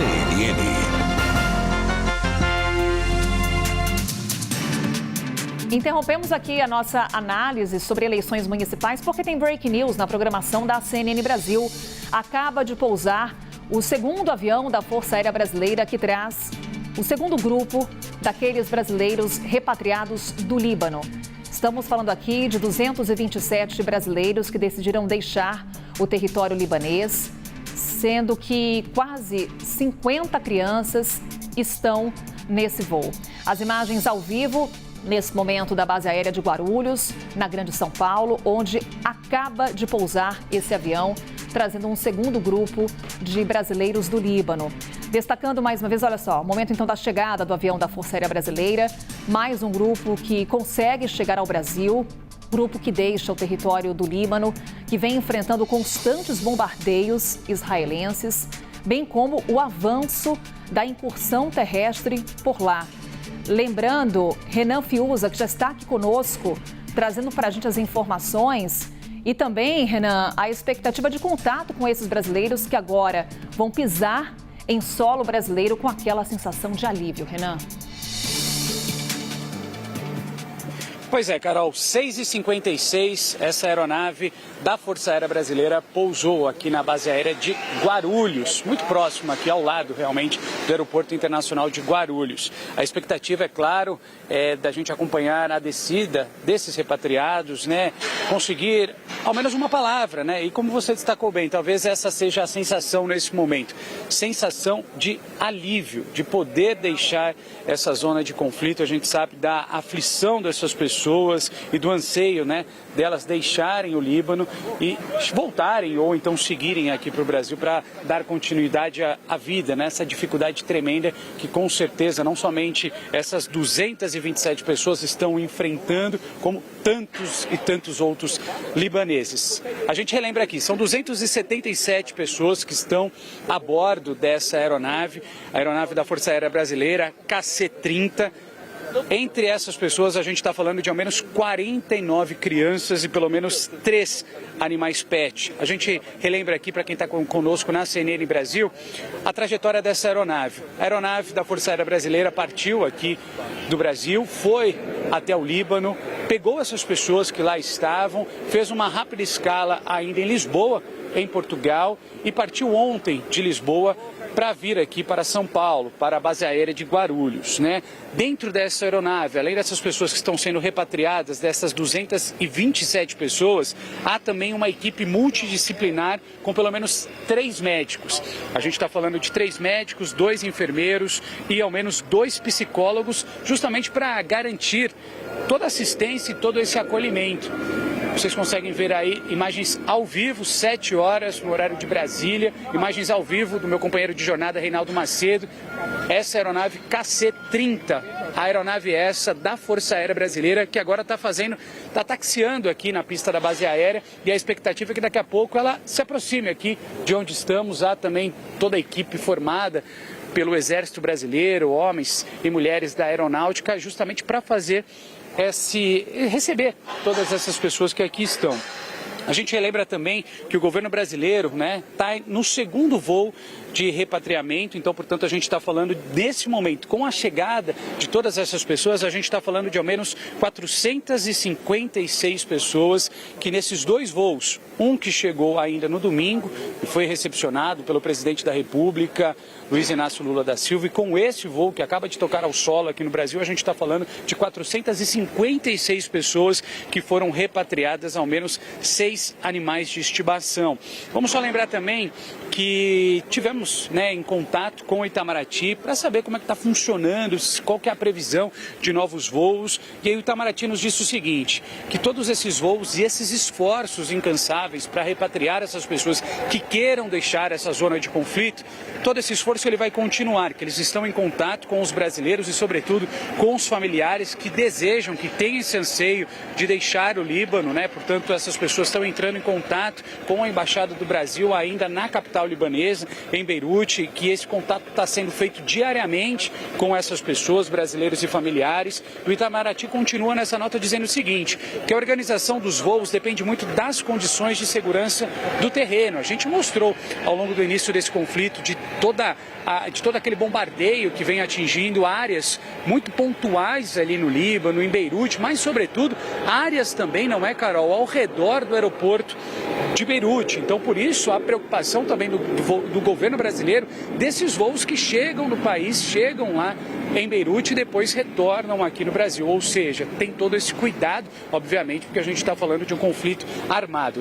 CNN. Interrompemos aqui a nossa análise sobre eleições municipais porque tem break news na programação da CNN Brasil. Acaba de pousar o segundo avião da Força Aérea Brasileira que traz o segundo grupo daqueles brasileiros repatriados do Líbano. Estamos falando aqui de 227 brasileiros que decidiram deixar o território libanês, sendo que quase 50 crianças estão nesse voo. As imagens ao vivo nesse momento da base aérea de Guarulhos, na Grande São Paulo, onde acaba de pousar esse avião, trazendo um segundo grupo de brasileiros do Líbano. Destacando mais uma vez, olha só, o momento então da chegada do avião da Força Aérea Brasileira, mais um grupo que consegue chegar ao Brasil, grupo que deixa o território do Líbano, que vem enfrentando constantes bombardeios israelenses, bem como o avanço da incursão terrestre por lá. Lembrando, Renan Fiuza, que já está aqui conosco, trazendo para a gente as informações. E também, Renan, a expectativa de contato com esses brasileiros que agora vão pisar em solo brasileiro com aquela sensação de alívio, Renan. Pois é, Carol, 6h56, essa aeronave da Força Aérea Brasileira pousou aqui na base aérea de Guarulhos, muito próximo aqui ao lado, realmente, do Aeroporto Internacional de Guarulhos. A expectativa, é claro, é da gente acompanhar a descida desses repatriados, né, conseguir ao menos uma palavra, né, e como você destacou bem, talvez essa seja a sensação nesse momento, sensação de alívio, de poder deixar essa zona de conflito. A gente sabe da aflição dessas pessoas e do anseio, né, delas deixarem o Líbano e voltarem ou então seguirem aqui para o Brasil para dar continuidade à vida, né? Essa dificuldade tremenda que com certeza não somente essas 227 pessoas estão enfrentando, como tantos e tantos outros libaneses. A gente relembra aqui, são 277 pessoas que estão a bordo dessa aeronave, a aeronave da Força Aérea Brasileira, KC-30. Entre essas pessoas, a gente está falando de ao menos 49 crianças e pelo menos 3 animais pet. A gente relembra aqui, para quem está conosco na CNN Brasil, a trajetória dessa aeronave. A aeronave da Força Aérea Brasileira partiu aqui do Brasil, foi até o Líbano, pegou essas pessoas que lá estavam, fez uma rápida escala ainda em Lisboa, em Portugal, e partiu ontem de Lisboa para vir aqui para São Paulo, para a base aérea de Guarulhos, né? Dentro dessa aeronave, além dessas pessoas que estão sendo repatriadas, dessas 227 pessoas, há também uma equipe multidisciplinar com pelo menos 3 médicos. A gente está falando de 3 médicos, 2 enfermeiros e ao menos 2 psicólogos, justamente para garantir toda a assistência e todo esse acolhimento. Vocês conseguem ver aí imagens ao vivo, 7 horas no horário de Brasília, imagens ao vivo do meu companheiro de jornada, Reinaldo Macedo. Essa aeronave KC-30, a aeronave essa da Força Aérea Brasileira, que agora está taxiando aqui na pista da base aérea, e a expectativa é que daqui a pouco ela se aproxime aqui de onde estamos. Há também toda a equipe formada pelo Exército Brasileiro, homens e mulheres da aeronáutica, justamente para receber todas essas pessoas que aqui estão. A gente relembra também que o governo brasileiro, né, está no segundo voo de repatriamento, então, portanto, a gente está falando nesse momento, com a chegada de todas essas pessoas, a gente está falando de ao menos 456 pessoas que nesses 2 voos, um que chegou ainda no domingo e foi recepcionado pelo presidente da República, Luiz Inácio Lula da Silva, e com esse voo que acaba de tocar ao solo aqui no Brasil, a gente está falando de 456 pessoas que foram repatriadas, ao menos 6 animais de estimação. Vamos só lembrar também que tivemos, né, em contato com o Itamaraty para saber como é que está funcionando, qual que é a previsão de novos voos. E aí o Itamaraty nos disse o seguinte, que todos esses voos e esses esforços incansáveis para repatriar essas pessoas que queiram deixar essa zona de conflito, todo esse esforço ele vai continuar, que eles estão em contato com os brasileiros e, sobretudo, com os familiares que desejam, que têm esse anseio de deixar o Líbano, né? Portanto, essas pessoas estão estão entrando em contato com a Embaixada do Brasil ainda na capital libanesa, em Beirute, que esse contato está sendo feito diariamente com essas pessoas, brasileiros e familiares. O Itamaraty continua nessa nota dizendo o seguinte, que a organização dos voos depende muito das condições de segurança do terreno. A gente mostrou ao longo do início desse conflito de todo aquele bombardeio que vem atingindo áreas muito pontuais ali no Líbano, em Beirute, mas sobretudo áreas também, não é, Carol, ao redor do aeroporto de Beirute. Então, por isso, a preocupação também do governo brasileiro desses voos que chegam no país, chegam lá em Beirute e depois retornam aqui no Brasil. Ou seja, tem todo esse cuidado, obviamente, porque a gente está falando de um conflito armado.